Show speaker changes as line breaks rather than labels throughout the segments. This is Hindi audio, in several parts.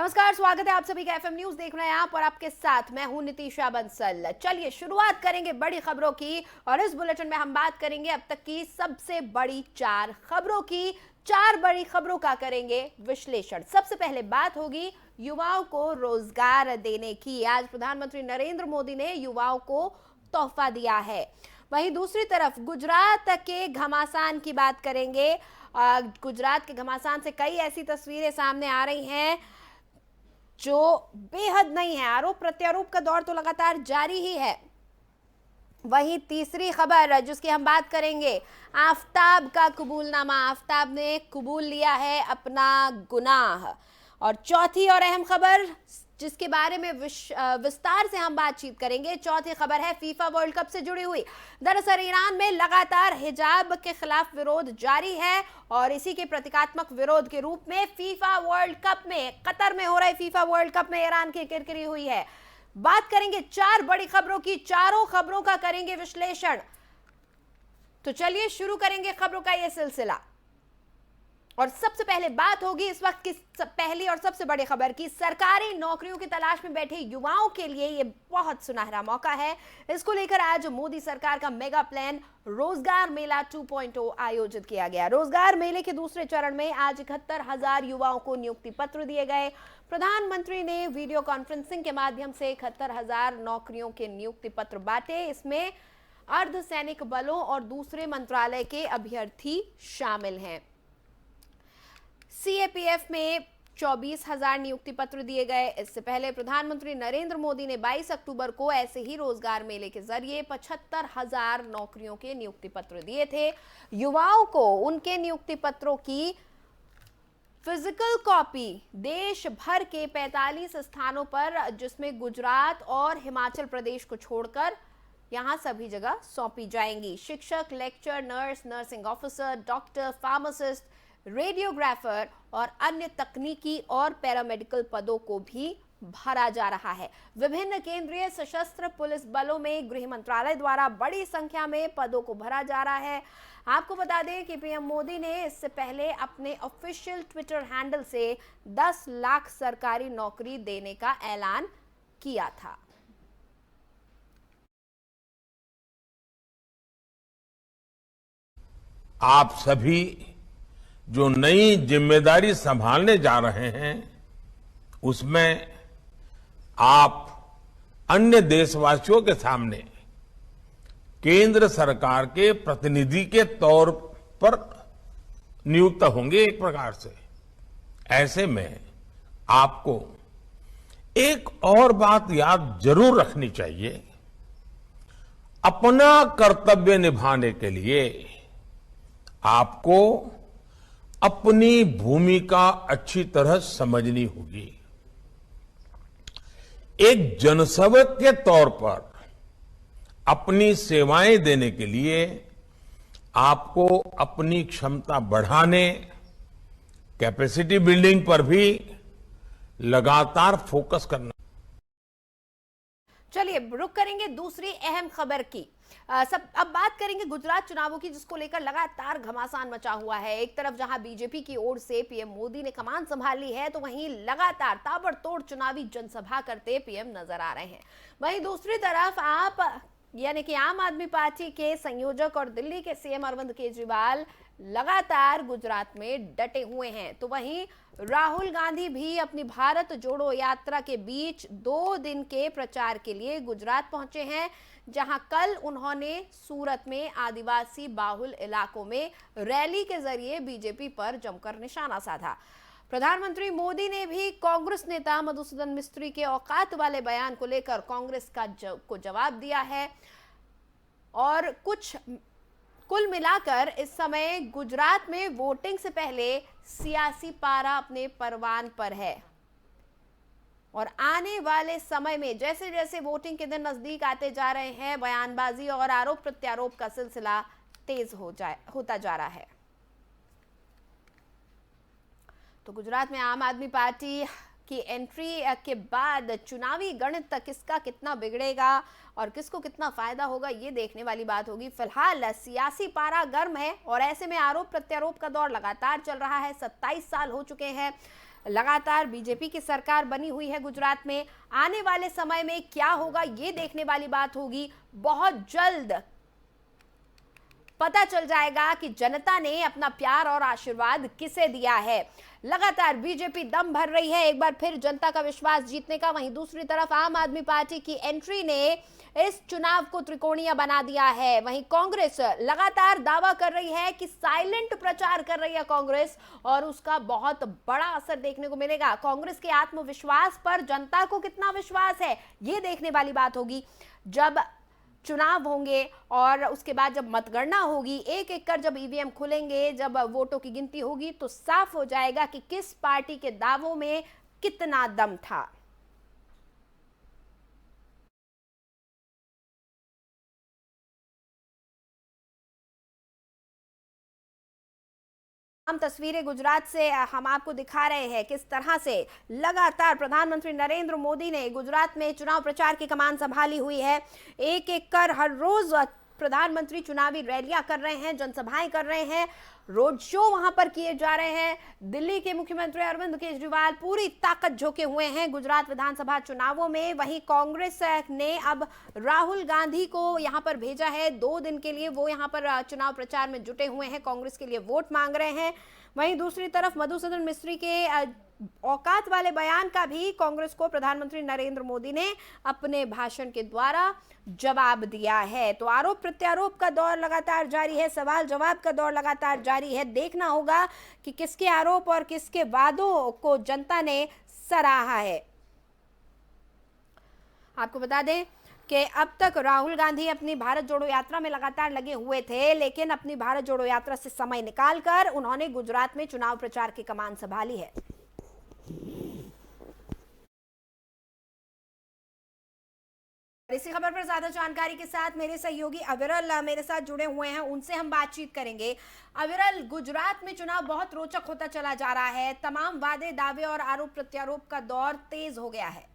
नमस्कार, स्वागत है आप सभी का एफएम न्यूज देख रहे हैं आप और आपके साथ मैं हूं नितिशा बंसल। चलिए शुरुआत करेंगे बड़ी खबरों की और इस बुलेटिन में हम बात करेंगे अब तक की सबसे बड़ी 4 खबरों की। 4 बड़ी खबरों का करेंगे विश्लेषण। सबसे पहले बात होगी युवाओं को रोजगार देने की। आज प्रधानमंत्री नरेंद्र मोदी ने युवाओं को तोहफा दिया है। वहीं दूसरी तरफ गुजरात के घमासान की बात करेंगे। गुजरात के घमासान से कई ऐसी तस्वीरें सामने आ रही हैं जो बेहद नहीं है। आरोप प्रत्यारोप का दौर तो लगातार जारी ही है। वहीं तीसरी खबर जिसकी हम बात करेंगे, आफताब का कबूलनामा। आफताब ने कबूल लिया है अपना गुनाह। और चौथी और अहम खबर जिसके बारे में विस्तार से हम बातचीत करेंगे, चौथी खबर है फीफा वर्ल्ड कप से जुड़ी हुई। दरअसल ईरान में लगातार हिजाब के खिलाफ विरोध जारी है और इसी के प्रतीकात्मक विरोध के रूप में फीफा वर्ल्ड कप में, कतर में हो रहे फीफा वर्ल्ड कप में ईरान की किरकिरी हुई है। बात करेंगे 4 बड़ी खबरों की, चारों खबरों का करेंगे विश्लेषण। तो चलिए शुरू करेंगे खबरों का यह सिलसिला और सबसे पहले बात होगी इस वक्त की पहली और सबसे बड़ी खबर की। सरकारी नौकरियों की तलाश में बैठे युवाओं के लिए यह बहुत सुनहरा मौका है। इसको लेकर आज मोदी सरकार का मेगा प्लान रोजगार मेला 2.0 आयोजित किया गया। रोजगार मेले के दूसरे चरण में आज 71,000 युवाओं को नियुक्ति पत्र दिए गए। प्रधानमंत्री ने वीडियो कॉन्फ्रेंसिंग के माध्यम से 71,000 नौकरियों के नियुक्ति पत्र बांटे। इसमें अर्धसैनिक बलों और दूसरे मंत्रालय के अभ्यर्थी शामिल हैं। सीएपीएफ में 24,000 नियुक्ति पत्र दिए गए। इससे पहले प्रधानमंत्री नरेंद्र मोदी ने 22 अक्टूबर को ऐसे ही रोजगार मेले के जरिए 75,000 नौकरियों के नियुक्ति पत्र दिए थे। युवाओं को उनके नियुक्ति पत्रों की फिजिकल कॉपी देश भर के 45 स्थानों पर, जिसमें गुजरात और हिमाचल प्रदेश को छोड़कर यहां सभी जगह सौंपी जाएंगी। शिक्षक, lecture, nurse, nursing officer, doctor, pharmacist, radiographer और अन्य तकनीकी और पैरामेडिकल पदों को भी भरा जा रहा है। विभिन्न केंद्रीय सशस्त्र पुलिस बलों में गृह मंत्रालय द्वारा बड़ी संख्या में पदों को भरा जा रहा है। आपको बता दें कि पीएम मोदी ने इससे पहले अपने ऑफिशियल ट्विटर हैंडल से 10 लाख सरकारी नौकरी देने का ऐलान किया था।
आप सभी जो नई जिम्मेदारी संभालने जा रहे हैं, उसमें आप अन्य देशवासियों के सामने केंद्र सरकार के प्रतिनिधि के तौर पर नियुक्त होंगे एक प्रकार से। ऐसे में आपको एक और बात याद जरूर रखनी चाहिए। अपना कर्तव्य निभाने के लिए आपको अपनी भूमिका अच्छी तरह समझनी होगी। एक जनसेवक के तौर पर अपनी सेवाएं देने के लिए आपको अपनी क्षमता बढ़ाने, कैपेसिटी बिल्डिंग पर भी लगातार फोकस करना।
चलिए रुक करेंगे दूसरी अहम खबर की। अब बात करेंगे गुजरात चुनावों की, जिसको लेकर लगातार घमासान मचा हुआ है। एक तरफ जहां बीजेपी की ओर से पीएम मोदी ने कमान संभाल ली है, तो वहीं लगातार ताबड़तोड़ चुनावी जनसभा करते पीएम नजर आ रहे हैं। वहीं दूसरी तरफ आप यानी कि आम आदमी पार्टी के संयोजक और दिल्ली के सीएम अरविंद केजरीवाल लगातार गुजरात में डटे हुए हैं। तो वहीं राहुल गांधी भी अपनी भारत जोड़ो यात्रा के बीच 2 दिन के प्रचार के लिए गुजरात पहुंचे हैं, जहां कल उन्होंने सूरत में आदिवासी बाहुल इलाकों में रैली के जरिए बीजेपी पर जमकर निशाना साधा। प्रधानमंत्री मोदी ने भी कांग्रेस नेता मधुसूदन मिस्त्री के औकात वाले बयान को लेकर कांग्रेस को जवाब दिया है। और कुल मिलाकर इस समय गुजरात में वोटिंग से पहले सियासी पारा अपने परवान पर है और आने वाले समय में जैसे जैसे वोटिंग के दिन नजदीक आते जा रहे हैं, बयानबाजी और आरोप प्रत्यारोप का सिलसिला तेज होता जा रहा है। तो गुजरात में आम आदमी पार्टी की एंट्री के बाद चुनावी गणित किसका कितना बिगड़ेगा और किसको कितना फायदा होगा, ये देखने वाली बात होगी। फिलहाल सियासी पारा गर्म है और ऐसे में आरोप प्रत्यारोप का दौर लगातार चल रहा है। 27 साल हो चुके हैं लगातार बीजेपी की सरकार बनी हुई है गुजरात में। आने वाले समय में क्या होगा ये देखने वाली बात होगी। बहुत जल्द पता चल जाएगा कि जनता ने अपना प्यार और आशीर्वाद किसे दिया है। लगातार बीजेपी दम भर रही है एक बार फिर जनता का विश्वास जीतने का। वहीं दूसरी तरफ आम आदमी पार्टी की एंट्री ने इस चुनाव को त्रिकोणीय बना दिया है। वहीं कांग्रेस लगातार दावा कर रही है कि साइलेंट प्रचार कर रही है कांग्रेस, और उसका बहुत बड़ा असर देखने को मिलेगा। कांग्रेस के आत्मविश्वास पर जनता को कितना विश्वास है ये देखने वाली बात होगी। जब चुनाव होंगे और उसके बाद जब मतगणना होगी, एक एक कर जब ईवीएम खुलेंगे, जब वोटों की गिनती होगी, तो साफ हो जाएगा कि किस पार्टी के दावों में कितना दम था। हम तस्वीरें गुजरात से हम आपको दिखा रहे हैं किस तरह से लगातार प्रधानमंत्री नरेंद्र मोदी ने गुजरात में चुनाव प्रचार की कमान संभाली हुई है। एक एक कर हर रोज प्रधानमंत्री चुनावी रैलियां कर रहे हैं, जनसभाएं कर रहे हैं, रोड शो वहां पर किए जा रहे हैं। दिल्ली के मुख्यमंत्री अरविंद केजरीवाल पूरी ताकत झोंके हुए हैं गुजरात विधानसभा चुनावों में। वहीं कांग्रेस ने अब राहुल गांधी को यहां पर भेजा है 2 दिन के लिए। वो यहां पर चुनाव प्रचार में जुटे हुए हैं, कांग्रेस के लिए वोट मांग रहे हैं। वहीं दूसरी तरफ मधुसूदन मिस्त्री के औकात वाले बयान का भी कांग्रेस को प्रधानमंत्री नरेंद्र मोदी ने अपने भाषण के द्वारा जवाब दिया है। तो आरोप प्रत्यारोप का दौर लगातार जारी है, सवाल जवाब का दौर लगातार जारी है। देखना होगा कि किसके आरोप और किसके वादों को जनता ने सराहा है। आपको बता दें कि अब तक राहुल गांधी अपनी भारत जोड़ो यात्रा में लगातार लगे हुए थे, लेकिन अपनी भारत जोड़ो यात्रा से समय निकालकर उन्होंने गुजरात में चुनाव प्रचार की कमान संभाली है। इसी खबर पर ज्यादा जानकारी के साथ मेरे सहयोगी अविरल मेरे साथ जुड़े हुए हैं, उनसे हम बातचीत करेंगे। अविरल, गुजरात में चुनाव बहुत रोचक होता चला जा रहा है, तमाम वादे दावे और आरोप प्रत्यारोप का दौर तेज हो गया है।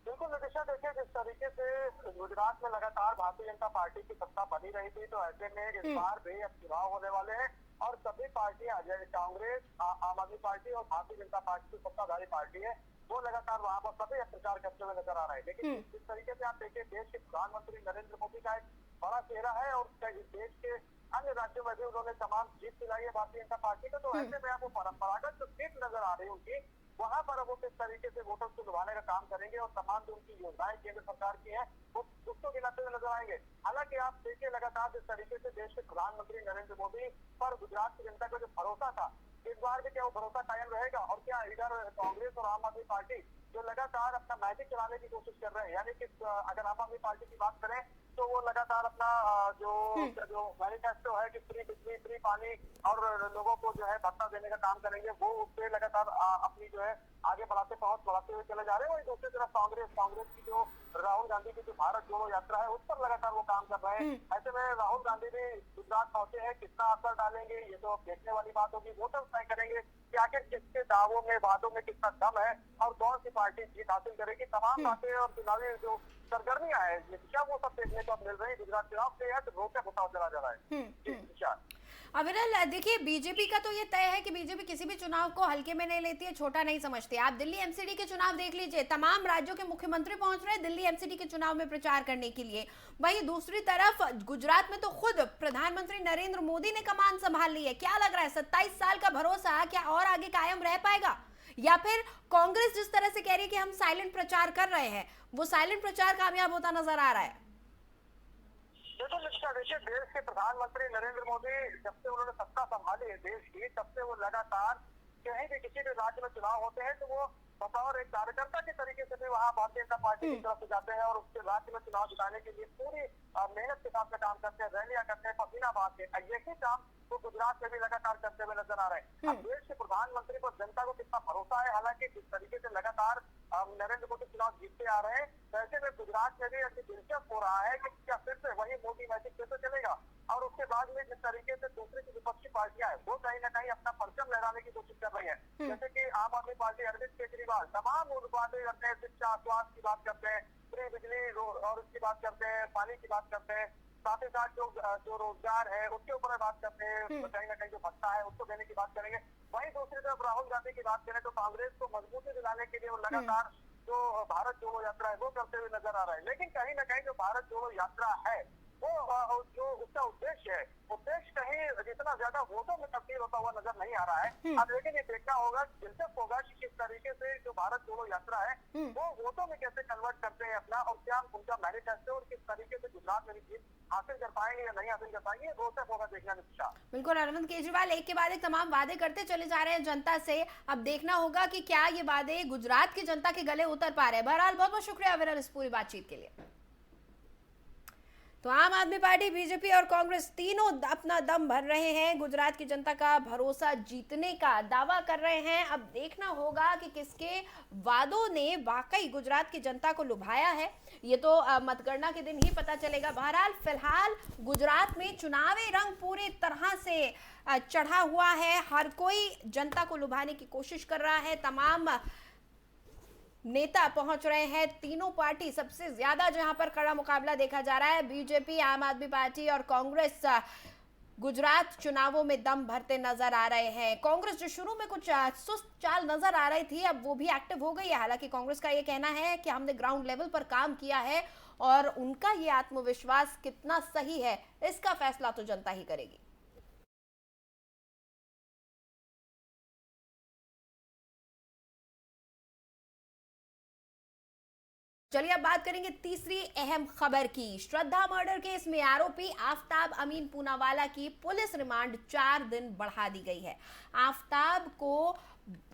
बिल्कुल नितिशा, देखिए जिस तरीके से गुजरात में लगातार भारतीय जनता पार्टी की सत्ता बनी रही थी, तो ऐसे में इस बार भी अब चुनाव होने वाले हैं और सभी पार्टियां, जैसे कांग्रेस, आम आदमी पार्टी और भारतीय जनता पार्टी की सत्ताधारी पार्टी है, वो लगातार वहां पर सभी प्रचार करते हुए नजर आ रहे हैं। लेकिन जिस तरीके से आप देखिए, देश के प्रधानमंत्री नरेंद्र मोदी का एक बड़ा चेहरा है और देश के अन्य राज्यों में भी उन्होंने तमाम जीत दिलाई है भारतीय जनता पार्टी को। तो ऐसे में आपको परंपरागत जो सीट नजर आ रही है उनकी, वहां पर वो किस तरीके से वोटर्स को लुभाने का काम करेंगे और तमाम जो उनकी योजनाएं केंद्र सरकार की है वो उसको गिनाते हुए नजर आएंगे। हालांकि आप देखिए, लगातार जिस तरीके से देश के प्रधानमंत्री नरेंद्र मोदी पर गुजरात की जनता का जो भरोसा था, इस बार भी क्या वो भरोसा कायम रहेगा? और क्या इधर कांग्रेस और आम आदमी पार्टी जो लगातार अपना मैजिक चलाने की कोशिश कर रहे हैं, यानी कि अगर आम आदमी पार्टी की बात करें तो वो लगातार अपना जो मैनिफेस्टो है कि फ्री बिजली, फ्री पानी और लोगों को जो है भत्ता देने का काम करेंगे, वो उससे लगातार अपनी जो है आगे बढ़ाते हुए चले जा रहे हैं। वहीं दूसरी तरफ कांग्रेस की जो राहुल गांधी की जो भारत जोड़ो यात्रा है, उस पर लगातार वो काम कर रहे हैं। ऐसे में राहुल गांधी भी गुजरात पहुंचे हैं, कितना असर डालेंगे ये तो देखने वाली बात होगी। वोटर तय करेंगे कि आखिर किसके दावों में, वादों में कितना दम है और कौन सी पार्टी जीत हासिल करेगी। तमाम बातें और चुनावी जो सरगर्मियां है नितिशा, वो सब देखने को मिल रही है। गुजरात चुनाव से यह रोचक होता चला जा रहा है।
अविरल, देखिए बीजेपी का तो ये तय है कि बीजेपी किसी भी चुनाव को हल्के में नहीं लेती है, छोटा नहीं समझती। आप दिल्ली एमसीडी के चुनाव देख लीजिए, तमाम राज्यों के मुख्यमंत्री पहुंच रहे हैं दिल्ली एमसीडी के चुनाव में प्रचार करने के लिए। वहीं दूसरी तरफ गुजरात में तो खुद प्रधानमंत्री नरेंद्र मोदी ने कमान संभाल ली है। क्या लग रहा है, 27 साल का भरोसा क्या और आगे कायम रह पाएगा, या फिर कांग्रेस जिस तरह से कह रही है कि हम साइलेंट प्रचार कर रहे हैं, वो साइलेंट प्रचार कामयाब होता नजर आ रहा है?
देखिए, देश के प्रधानमंत्री नरेंद्र मोदी जब से उन्होंने सत्ता संभाली है देश की, तब से वो लगातार कहीं भी किसी भी राज्य में चुनाव होते हैं तो वो बतौर एक कार्यकर्ता के तरीके से भी वहाँ भारतीय जनता पार्टी की तरफ से जाते हैं और उसके राज्य में चुनाव जिताने के लिए पूरी मेहनत के साथ में काम करते हैं, रैलियां करते हैं, पसीना बहाते हैं। यही काम वो गुजरात में भी लगातार करते हुए नजर आ रहे हैं। अब देश के प्रधानमंत्री पर जनता को कितना भरोसा है, हालांकि जिस तरीके से लगातार नरेंद्र मोदी चुनाव जीतते आ रहे हैं, वैसे में गुजरात में भी अति दिलचस्प हो रहा है कि क्या फिर से वही मोदी मैजिक फिर से चलेगा। और उसके बाद में जिस तरीके से दूसरी की विपक्षी पार्टियां हैं वो कहीं ना कहीं अपना परचम लहराने की कोशिश कर रही है। जैसे कि आम आदमी पार्टी अरविंद केजरीवाल तमाम बातें करते हैं, शिक्षा, स्वास्थ्य की बात करते हैं, फ्री बिजली और उसकी बात करते हैं, पानी की बात करते हैं, साथ ही साथ जो रोजगार है उसके ऊपर बात करते हैं, कहीं ना कहीं जो भत्ता है उसको देने की बात करेंगे। वहीं दूसरी तरफ राहुल गांधी की बात करें तो कांग्रेस को मजबूती दिलाने के लिए वो लगातार जो भारत जोड़ो यात्रा है वो करते हुए नजर आ रहा है। लेकिन कहीं ना कहीं जो भारत जोड़ो यात्रा है वो जो उसका उद्देश्य है, उद्देश्य कहीं जितना ज्यादा वोटों में तब्दील होता हुआ नजर नहीं आ रहा है। अब लेकिन ये देखना होगा, दिलचस्प होगा कि किस तरीके से जो भारत जोड़ो यात्रा है वो वोटों में कैसे कन्वर्ट करते हैं अपना, और क्या उनका मैनिफेस्टो और किस तरीके से गुजरात में जीत हासिल कर पाएंगे या नहीं हासिल कर पाएंगे, रोचक होगा देखना निश्चित।
बिल्कुल, अरविंद केजरीवाल एक के बाद एक तमाम वादे करते चले जा रहे हैं जनता से। अब देखना होगा कि क्या ये वादे गुजरात की जनता के गले उतर पा रहे हैं। बहरहाल बहुत बहुत शुक्रिया विरल इस पूरी बातचीत के लिए। तो आम आदमी पार्टी, बीजेपी और कांग्रेस तीनों अपना दम भर रहे हैं, गुजरात की जनता का भरोसा जीतने का दावा कर रहे हैं। अब देखना होगा कि किसके वादों ने वाकई गुजरात की जनता को लुभाया है, ये तो मतगणना के दिन ही पता चलेगा। बहरहाल फिलहाल गुजरात में चुनावी रंग पूरी तरह से चढ़ा हुआ है, हर कोई जनता को लुभाने की कोशिश कर रहा है, तमाम नेता पहुंच रहे हैं। तीनों पार्टी, सबसे ज्यादा जहां पर कड़ा मुकाबला देखा जा रहा है, बीजेपी, आम आदमी पार्टी और कांग्रेस गुजरात चुनावों में दम भरते नजर आ रहे हैं। कांग्रेस जो शुरू में कुछ सुस्त चाल नजर आ रही थी, अब वो भी एक्टिव हो गई है। हालांकि कांग्रेस का ये कहना है कि हमने ग्राउंड लेवल पर काम किया है और उनका ये आत्मविश्वास कितना सही है इसका फैसला तो जनता ही करेगी। चलिए अब बात करेंगे तीसरी अहम खबर की। श्रद्धा मर्डर केस में आरोपी आफताब अमीन पूनावाला की पुलिस रिमांड 4 दिन बढ़ा दी गई है। आफताब को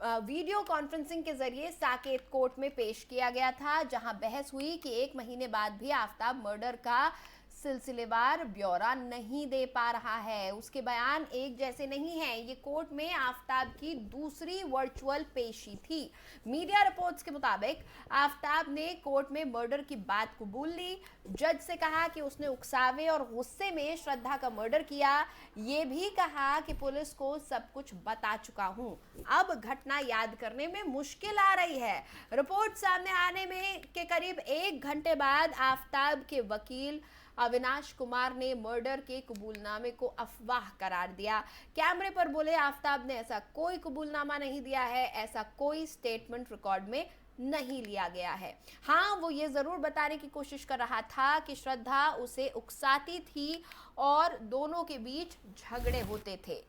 वीडियो कॉन्फ्रेंसिंग के जरिए साकेत कोर्ट में पेश किया गया था, जहां बहस हुई कि 1 महीने बाद भी आफताब मर्डर का सिलसिलेवार ब्यौरा नहीं दे पा रहा है, उसके बयान एक जैसे नहीं हैं। ये कोर्ट में आफताब की दूसरी वर्चुअल पेशी थी। मीडिया रिपोर्ट्स के मुताबिक आफताब ने कोर्ट में मर्डर की बात कबूल ली, जज से कहा कि उसने उकसावे और गुस्से में श्रद्धा का मर्डर किया, ये भी कहा कि पुलिस को सब कुछ बता चुका हूं, अब घटना याद करने में मुश्किल आ रही है। रिपोर्ट सामने आने में के करीब 1 घंटे बाद आफताब के वकील अविनाश कुमार ने मर्डर के कबूलनामे को अफवाह करार दिया। कैमरे पर बोले आफताब ने ऐसा कोई कबूलनामा नहीं दिया है, ऐसा कोई स्टेटमेंट रिकॉर्ड में नहीं लिया गया है। हाँ, वो ये जरूर बताने की कोशिश कर रहा था कि श्रद्धा उसे उकसाती थी और दोनों के बीच झगड़े होते थे।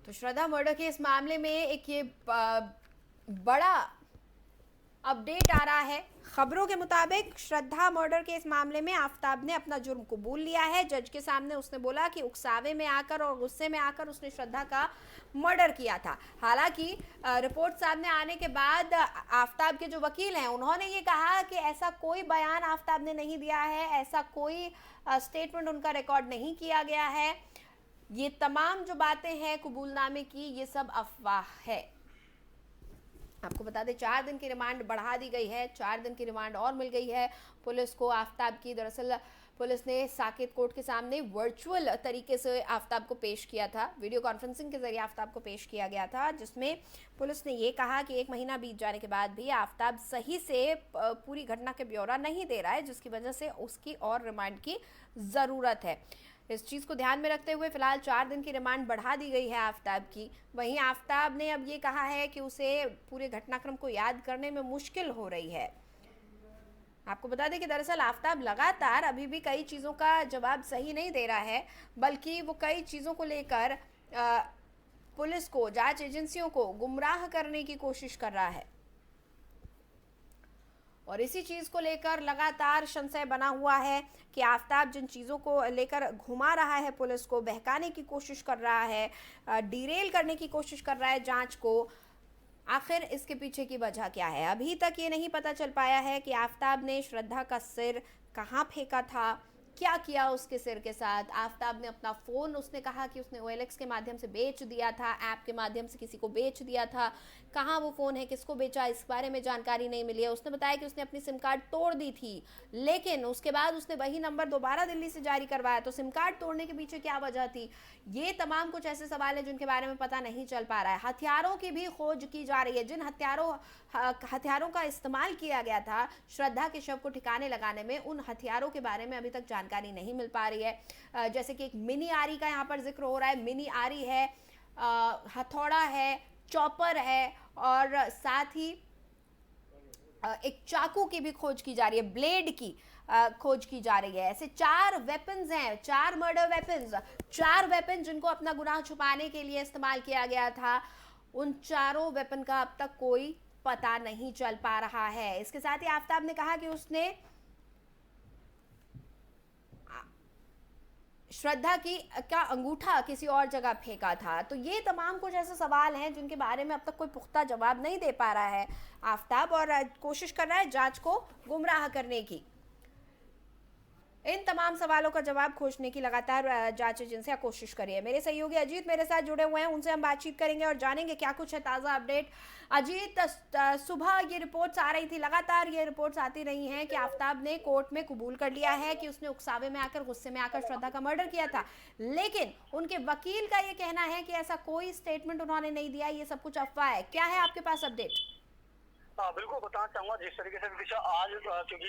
तो श्रद्धा मर्डर के इस मामले में एक ये बड़ा अपडेट आ रहा है। खबरों के मुताबिक श्रद्धा मर्डर के इस मामले में आफताब ने अपना जुर्म कबूल लिया है। जज के सामने उसने बोला कि उकसावे में आकर और गुस्से में आकर उसने श्रद्धा का मर्डर किया था। हालांकि रिपोर्ट सामने आने के बाद आफताब के जो वकील हैं उन्होंने ये कहा कि ऐसा कोई बयान आफताब ने नहीं दिया है, ऐसा कोई स्टेटमेंट उनका रिकॉर्ड नहीं किया गया है, ये तमाम जो बातें हैं कबूलनामे की, ये सब अफवाह है। आपको बता दें 4 दिन की रिमांड बढ़ा दी गई है, 4 दिन की रिमांड और मिल गई है पुलिस को आफताब की। दरअसल पुलिस ने साकेत कोर्ट के सामने वर्चुअल तरीके से आफताब को पेश किया था, वीडियो कॉन्फ्रेंसिंग के जरिए आफताब को पेश किया गया था, जिसमें पुलिस ने ये कहा कि 1 महीना बीत जाने के बाद भी आफताब सही से पूरी घटना के ब्यौरा नहीं दे रहा है, जिसकी वजह से उसकी और रिमांड की ज़रूरत है। इस चीज़ को ध्यान में रखते हुए फिलहाल 4 दिन की रिमांड बढ़ा दी गई है आफताब की। वहीं आफताब ने अब ये कहा है कि उसे पूरे घटनाक्रम को याद करने में मुश्किल हो रही है। आपको बता दें कि दरअसल आफताब लगातार अभी भी कई चीज़ों का जवाब सही नहीं दे रहा है, बल्कि वो कई चीज़ों को लेकर पुलिस को, जांच एजेंसियों को गुमराह करने की कोशिश कर रहा है और इसी चीज़ को लेकर लगातार संशय बना हुआ है कि आफताब जिन चीज़ों को लेकर घुमा रहा है, पुलिस को बहकाने की कोशिश कर रहा है, डिरेल करने की कोशिश कर रहा है जांच को, आखिर इसके पीछे की वजह क्या है। अभी तक ये नहीं पता चल पाया है कि आफताब ने श्रद्धा का सिर कहाँ फेंका था, क्या किया उसके सिर के साथ। आफताब ने अपना फ़ोन, उसने कहा कि उसने OLX के माध्यम से बेच दिया था, ऐप के माध्यम से किसी को बेच दिया था। कहाँ वो फ़ोन है, किसको बेचा, इस बारे में जानकारी नहीं मिली है। उसने बताया कि उसने अपनी सिम कार्ड तोड़ दी थी, लेकिन उसके बाद उसने वही नंबर दोबारा दिल्ली से जारी करवाया। तो सिम कार्ड तोड़ने के पीछे क्या वजह थी, ये तमाम कुछ ऐसे सवाल हैं जिनके बारे में पता नहीं चल पा रहा है। हथियारों की भी खोज की जा रही है, जिन हथियारों का इस्तेमाल किया गया था श्रद्धा के शव को ठिकाने लगाने में, उन हथियारों के बारे में अभी तक जानकारी जानकारी नहीं मिल पा रही है। जैसे कि एक मिनी आरी का यहाँ पर जिक्र हो रहा है, मिनी आरी है, हथौड़ा है, चॉपर है और साथ ही एक चाकू की भी खोज की जा रही है, ब्लेड की खोज की जा रही है। ऐसे 4 वेपन्स हैं, 4 मर्डर वेपन्स, 4 वेपन जिनको अपना गुनाह छुपाने के लिए इस्तेमाल किया गया था। उन चारों वेपन का अब तक कोई पता नहीं चल पा रहा है। इसके साथ ही आफताब ने कहा कि उसने श्रद्धा का अंगूठा किसी और जगह फेंका था। तो ये तमाम कुछ ऐसे सवाल हैं जिनके बारे में अब तक कोई पुख्ता जवाब नहीं दे पा रहा है आफताब, और कोशिश कर रहा है जांच को गुमराह करने की। इन तमाम सवालों का जवाब खोजने की लगातार जांच एजेंसियां कोशिश कर रही है। मेरे सहयोगी अजीत मेरे साथ जुड़े हुए हैं, उनसे हम बातचीत करेंगे और जानेंगे क्या कुछ है ताज़ा अपडेट। अजीत, सुबह ये रिपोर्ट्स आ रही थी, लगातार ये रिपोर्ट्स आती रही हैं कि आफताब ने कोर्ट में कबूल कर लिया है कि उसने उकसावे में आकर, गुस्से में आकर श्रद्धा का मर्डर किया था, लेकिन उनके वकील का ये कहना है कि ऐसा कोई स्टेटमेंट उन्होंने नहीं दिया, ये सब कुछ अफवाह है। क्या है आपके पास अपडेट?
बिल्कुल बताना चाहूंगा। जिस तरीके से दिशा आज क्योंकि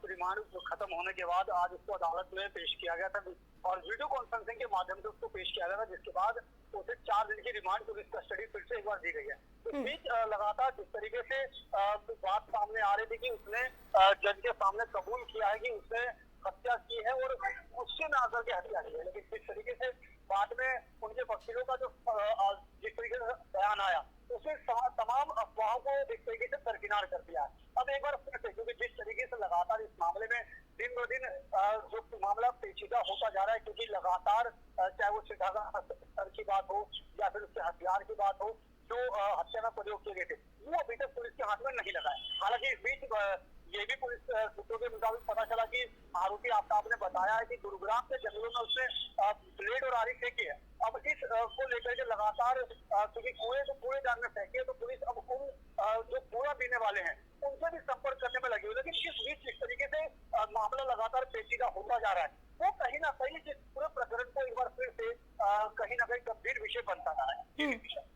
रिमांड खत्म होने के बाद आज उसको अदालत में पेश किया गया था और वीडियो कॉन्फ्रेंसिंग के माध्यम से उसको पेश किया गया था, जिसके बाद उसे 4 दिन की रिमांड पुलिस कस्टडी फिर से एक बार दी गई है। इस बीच लगातार जिस तरीके से बात सामने आ रही थी कि उसने जज के सामने कबूल किया है कि उसने हत्या की है और गुस्से में आकर के हत्या की है, लेकिन जिस तरीके से बाद में उनके वकीलों का जो जिस तरीके से बयान आया उसने तमाम अफवाहों को एक तरीके से दरकिनार कर दिया है। अब एक बार फिर से, क्योंकि जिस तरीके से लगातार इस मामले में दिन ब दिन जो मामला पेचीदा होता जा रहा है, क्योंकि लगातार चाहे वो श्रद्धा की बात हो या फिर उसके हथियार की बात हो जो हत्या में प्रयोग किए गए थे, वो अभी तक पुलिस के हाथ में नहीं लगा है। हालांकि इस बीच ये भी पुलिस सूत्रों के मुताबिक पता चला कि आरोपी आफताब ने बताया है कि गुरुग्राम के जंगलों में उसने ब्लेड और आरी फेंकी है। अब इस को लेकर के लगातार क्योंकि कूड़ेदान में फेंके, तो पुलिस अब उन जो कूड़ा पीने वाले हैं उनसे भी संपर्क करने में लगी हुई। लेकिन इस बीच जिस तरीके से मामला लगातार पेचीदा होता जा रहा है, वो कहीं ना कहीं इस पूरे प्रकरण को एक बार फिर से कहीं ना कहीं गंभीर विषय बनता जा रहा है।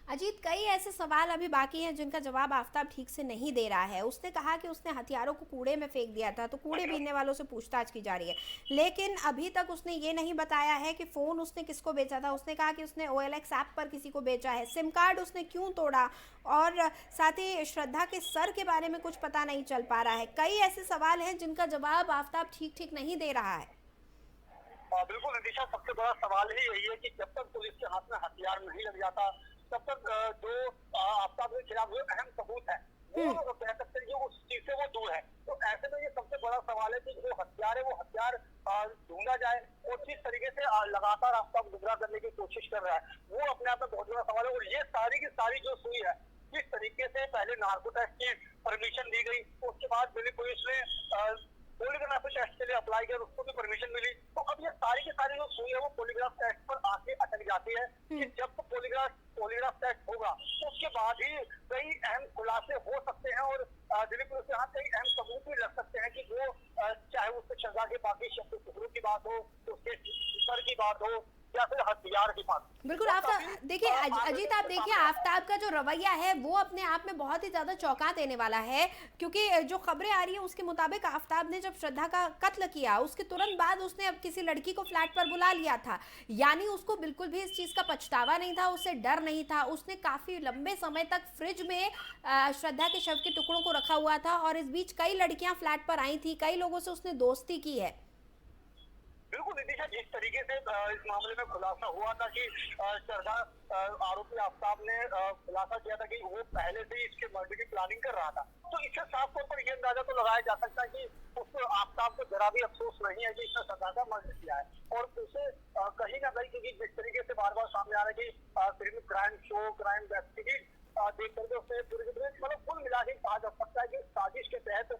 अजीत, कई ऐसे सवाल अभी बाकी हैं जिनका जवाब आफताब ठीक से नहीं दे रहा है। उसने कहा कि उसने हथियारों को कूड़े में फेंक दिया था, तो कूड़े बीनने वालों से पूछताछ की जा रही है, लेकिन अभी तक उसने ये नहीं बताया है कि फ़ोन उसने किसको बेचा था। उसने कहा कि उसने OLX ऐप पर किसी को बेचा है, सिम कार्ड उसने क्यों तोड़ा, और साथ ही श्रद्धा के सर के बारे में कुछ पता नहीं चल पा रहा है। कई ऐसे सवाल हैं जिनका जवाब आफताब ठीक नहीं दे रहा है।
बिल्कुल नितिशा, सबसे बड़ा सवाल ही यही है कि जब तक पुलिस के हाथ में हथियार नहीं लग जाता तब तक जो आफताब के खिलाफ जो अहम सबूत है वो कह सकते हैं कि उस चीज से वो दूर है। तो ऐसे में ये सबसे बड़ा सवाल है कि जो हथियार है वो हथियार ढूंढा जाए, और जिस तरीके से लगातार आफताब गुमराह करने की कोशिश कर रहा है वो अपने आप में बहुत बड़ा सवाल है। और ये सारी की सारी जो सुई है, जिस तरीके से पहले नार्को टेस्ट की परमिशन दी गई, उसके बाद दिल्ली पुलिस ने पॉलीग्राफ टेस्ट के लिए अप्लाई किया, उसको भी परमिशन मिली, तो अब ये सारी की सारी जो सुई है वो पॉलीग्राफ टेस्ट पर आके अटक जाती है कि जब पॉलीग्राफ टेस्ट होगा तो उसके बाद ही कई अहम खुलासे हो सकते हैं और दिल्ली पुलिस के यहाँ कई अहम सबूत भी लग सकते हैं कि वो चाहे उसके श्रद्धा के बाकी शब्द टुकड़ों की बात हो, उसके सर की बात हो या फिर हथियार की बात।
बिल्कुल। देखिए अजीत, आप देखिए आफताब का जो रवैया है वो अपने आप में बहुत ही ज्यादा चौंका देने वाला है, क्योंकि जो खबरें आ रही है उसके मुताबिक आफताब ने जब श्रद्धा का कत्ल किया उसके तुरंत बाद उसने अब किसी लड़की को फ्लैट पर बुला लिया था, यानी उसको बिल्कुल भी इस चीज का पछतावा नहीं था, उसे डर नहीं था। उसने काफी लंबे समय तक फ्रिज में श्रद्धा के शव के टुकड़ों को रखा हुआ था, और इस बीच कई लड़कियां फ्लैट पर आई थी, कई लोगों से उसने दोस्ती की है।
बिल्कुल नितिशा, जिस तरीके से इस मामले में खुलासा हुआ था कि श्रद्धा आरोपी आफताब ने खुलासा किया था कि वो पहले से ही इसके मर्डर की प्लानिंग कर रहा था, तो इससे साफ तौर पर यह अंदाजा तो लगाया जा सकता है कि उसको आफताब को जरा भी अफसोस नहीं है कि इसने श्रद्धा का मर्डर किया है। और उसे कहीं ना कहीं, क्योंकि जिस तरीके से बार बार सामने आ रहा है कि film crime show, crime web series देख करके उसने पूरे मतलब कुल मिला के कहा जा सकता है कि साजिश के तहत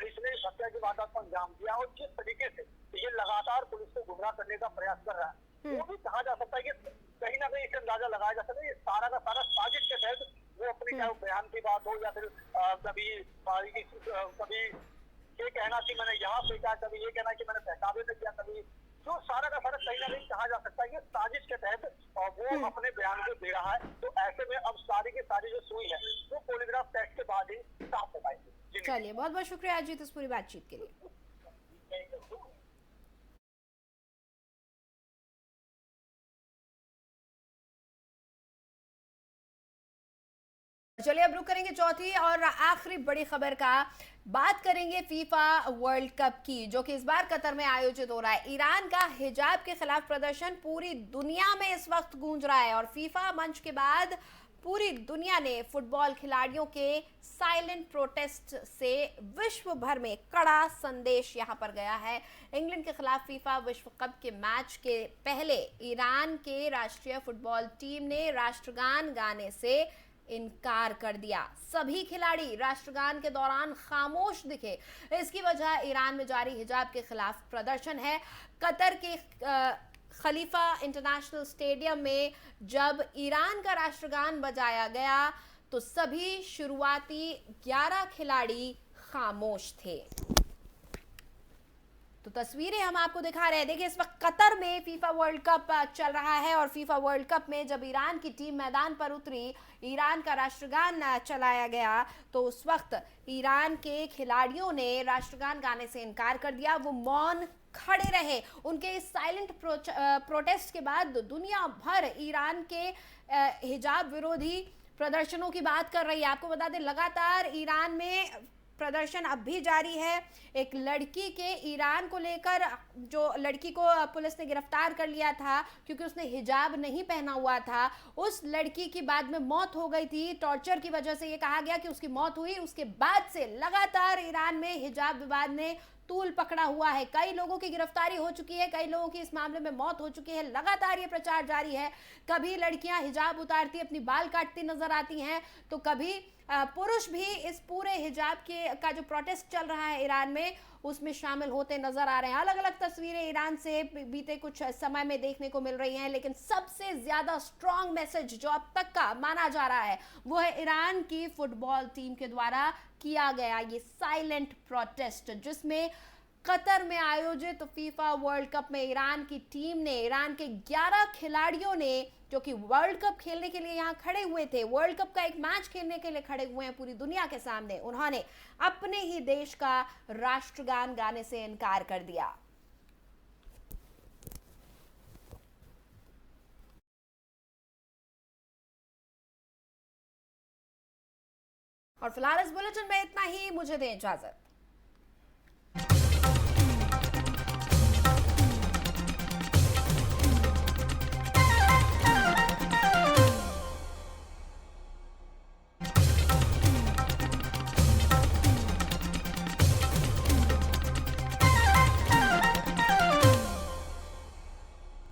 इसने हत्या की वारदात को अंजाम दिया। और जिस तरीके से ये लगातार पुलिस को गुमराह करने का प्रयास कर रहा है, वो भी कहा जा सकता है कि कहीं ना कहीं इसे अंदाजा लगाया जा सकता है ये सारा का सारा साजिश के तहत वो अपने चाहे बयान की बात हो या फिर कभी ये कहना कि मैंने यहाँ फेंका, कभी ये कहना कि मैंने बहकावे में किया, कभी जो सारा का सारा कहीं ना कहीं कहा जा सकता है कि साजिश के तहत वो अपने बयान को दे रहा है। तो ऐसे में अब सारी की सारी जो सुई है वो पॉलीग्राफ टेस्ट के बाद ही साफ हो पाएगी।
चलिए, बहुत बहुत शुक्रिया अजीत इस पूरी बातचीत के लिए। चलिए अब रुक करेंगे चौथी और आखिरी बड़ी खबर का। बात करेंगे फीफा वर्ल्ड कप की, जो कि इस बार कतर में आयोजित हो रहा है। ईरान का हिजाब के खिलाफ प्रदर्शन पूरी दुनिया में इस वक्त गूंज रहा है और फीफा मंच के बाद पूरी दुनिया ने फुटबॉल खिलाड़ियों के साइलेंट प्रोटेस्ट से विश्व भर में कड़ा संदेश यहां पर गया है। इंग्लैंड के खिलाफ फीफा विश्व कप के मैच के पहले ईरान के राष्ट्रीय फुटबॉल टीम ने राष्ट्रगान गाने से इनकार कर दिया। सभी खिलाड़ी राष्ट्रगान के दौरान खामोश दिखे। इसकी वजह ईरान में जारी हिजाब के खिलाफ प्रदर्शन है। कतर के खलीफा इंटरनेशनल स्टेडियम में जब ईरान का राष्ट्रगान बजाया गया तो सभी शुरुआती 11 खिलाड़ी खामोश थे। तो तस्वीरें हम आपको दिखा रहे हैं। देखिए इस वक्त कतर में फीफा वर्ल्ड कप चल रहा है और फीफा वर्ल्ड कप में जब ईरान की टीम मैदान पर उतरी, ईरान का राष्ट्रगान चलाया गया तो उस वक्त ईरान के खिलाड़ियों ने राष्ट्रगान गाने से इनकार कर दिया। वो मौन खड़े रहे। उनके इस साइलेंट प्रोटेस्ट के बाद दुनिया भर ईरान के हिजाब विरोधी प्रदर्शनों की बात कर रही है। आपको बता दें लगातार ईरान में प्रदर्शन अब भी जारी है। एक लड़की के ईरान को लेकर, जो लड़की को पुलिस ने गिरफ्तार कर लिया था क्योंकि उसने हिजाब नहीं पहना हुआ था, उस लड़की की बाद में मौत हो गई थी। टॉर्चर की वजह से ये कहा गया कि उसकी मौत हुई। उसके बाद से लगातार ईरान में हिजाब विवाद ने तूल पकड़ा हुआ है। कई लोगों की गिरफ्तारी हो चुकी है, कई लोगों की इस मामले में मौत हो चुकी है। लगातार ये प्रचार जारी है। कभी लड़कियां हिजाब उतारती अपनी बाल काटती नजर आती हैं तो कभी पुरुष भी इस पूरे हिजाब का जो प्रोटेस्ट चल रहा है ईरान में उसमें शामिल होते नजर आ रहे हैं। अलग अलग तस्वीरें ईरान से बीते कुछ समय में देखने को मिल रही हैं, लेकिन सबसे ज्यादा स्ट्रॉन्ग मैसेज जो अब तक का माना जा रहा है वो है ईरान की फुटबॉल टीम के द्वारा किया गया ये साइलेंट प्रोटेस्ट, जिसमें कतर में आयोजित फीफा वर्ल्ड कप में ईरान की टीम ने, ईरान के 11 खिलाड़ियों ने जो कि वर्ल्ड कप खेलने के लिए यहां खड़े हुए थे, वर्ल्ड कप का एक मैच खेलने के लिए खड़े हुए हैं पूरी दुनिया के सामने, उन्होंने अपने ही देश का राष्ट्रगान गाने से इनकार कर दिया। और फिलहाल इस बुलेटिन में इतना ही। मुझे दें इजाजत।